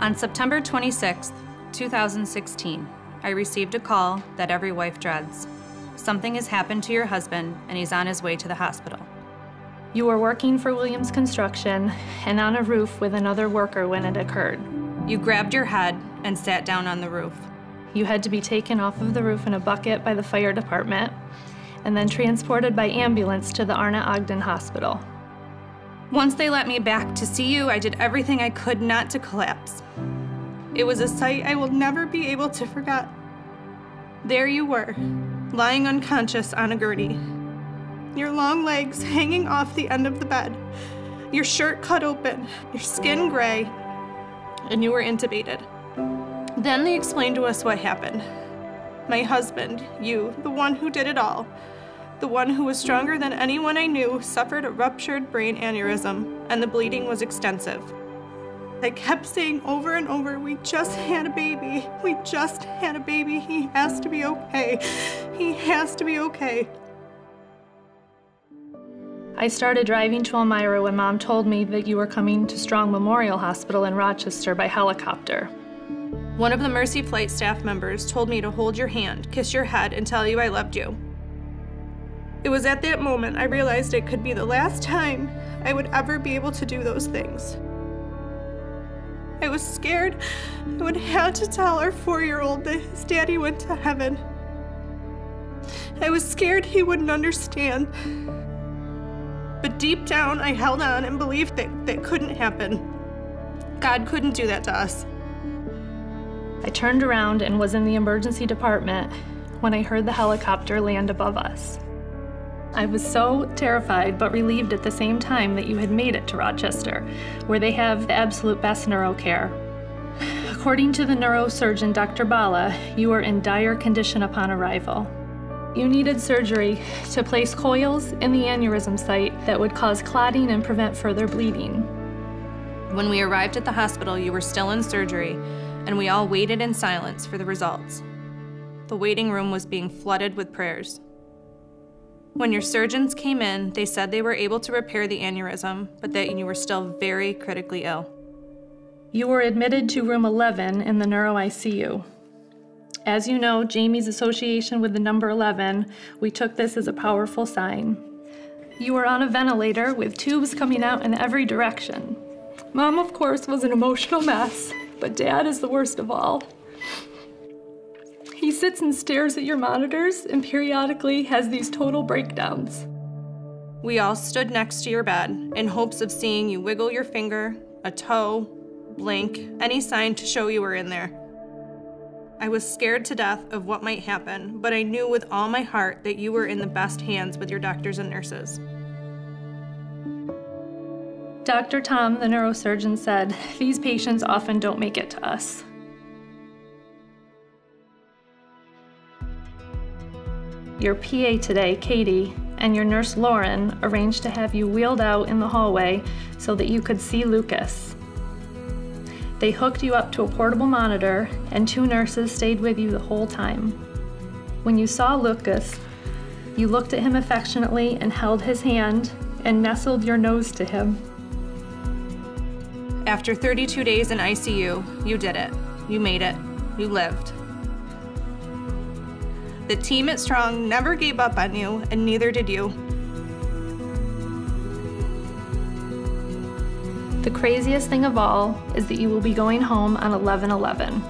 On September 26, 2016, I received a call that every wife dreads. Something has happened to your husband and he's on his way to the hospital. You were working for Williams Construction and on a roof with another worker when it occurred. You grabbed your head and sat down on the roof. You had to be taken off of the roof in a bucket by the fire department and then transported by ambulance to the Arna Ogden Hospital. Once they let me back to see you, I did everything I could not to collapse. It was a sight I will never be able to forget. There you were, lying unconscious on a gurney, your long legs hanging off the end of the bed, your shirt cut open, your skin gray, and you were intubated. Then they explained to us what happened. My husband, you, the one who did it all, the one who was stronger than anyone I knew, suffered a ruptured brain aneurysm, and the bleeding was extensive. I kept saying over and over, we just had a baby. We just had a baby. He has to be okay. He has to be okay. I started driving to Elmira when Mom told me that you were coming to Strong Memorial Hospital in Rochester by helicopter. One of the Mercy Flight staff members told me to hold your hand, kiss your head, and tell you I loved you. It was at that moment I realized it could be the last time I would ever be able to do those things. I was scared I would have to tell our 4-year-old that his daddy went to heaven. I was scared he wouldn't understand. But deep down, I held on and believed that couldn't happen. God couldn't do that to us. I turned around and was in the emergency department when I heard the helicopter land above us. I was so terrified but relieved at the same time that you had made it to Rochester, where they have the absolute best neuro care. According to the neurosurgeon, Dr. Bala, you were in dire condition upon arrival. You needed surgery to place coils in the aneurysm site that would cause clotting and prevent further bleeding. When we arrived at the hospital, you were still in surgery, and we all waited in silence for the results. The waiting room was being flooded with prayers. When your surgeons came in, they said they were able to repair the aneurysm, but that you were still very critically ill. You were admitted to room 11 in the neuro ICU. As you know, Jamie's association with the number 11, we took this as a powerful sign. You were on a ventilator with tubes coming out in every direction. Mom, of course, was an emotional mess, but Dad is the worst of all. He sits and stares at your monitors and periodically has these total breakdowns. We all stood next to your bed in hopes of seeing you wiggle your finger, a toe, blink, any sign to show you were in there. I was scared to death of what might happen, but I knew with all my heart that you were in the best hands with your doctors and nurses. Dr. Tom, the neurosurgeon, said, "These patients often don't make it to us." Your PA today, Katie, and your nurse, Lauren, arranged to have you wheeled out in the hallway so that you could see Lucas. They hooked you up to a portable monitor, and 2 nurses stayed with you the whole time. When you saw Lucas, you looked at him affectionately and held his hand and nestled your nose to him. After 32 days in ICU, you did it. You made it. You lived. The team at Strong never gave up on you, and neither did you. The craziest thing of all is that you will be going home on 11/11.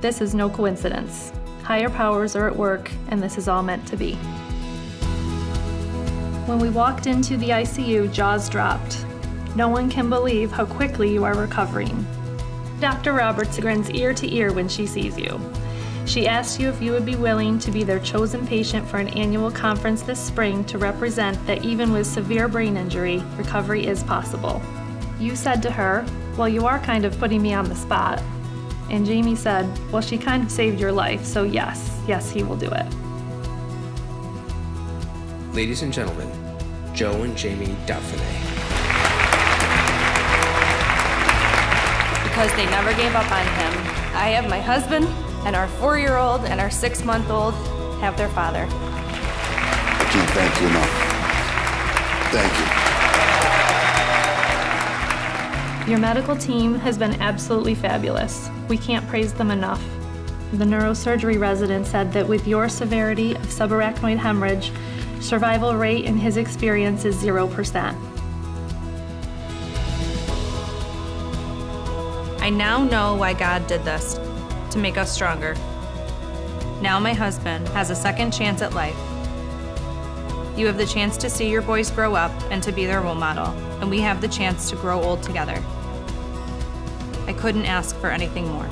This is no coincidence. Higher powers are at work, and this is all meant to be. When we walked into the ICU, jaws dropped. No one can believe how quickly you are recovering. Dr. Roberts grins ear to ear when she sees you. She asked you if you would be willing to be their chosen patient for an annual conference this spring to represent that even with severe brain injury, recovery is possible. You said to her, "Well, you are kind of putting me on the spot." And Jamie said, "Well, she kind of saved your life, so yes, he will do it." Ladies and gentlemen, Joe and Jamie Dauphinet. Because they never gave up on him, I have my husband, and our 4-year-old and our 6-month-old have their father. I can't thank you enough. Thank you. Your medical team has been absolutely fabulous. We can't praise them enough. The neurosurgery resident said that with your severity of subarachnoid hemorrhage, survival rate in his experience is 0%. I now know why God did this, to make us stronger. Now my husband has a second chance at life. You have the chance to see your boys grow up and to be their role model, and we have the chance to grow old together. I couldn't ask for anything more.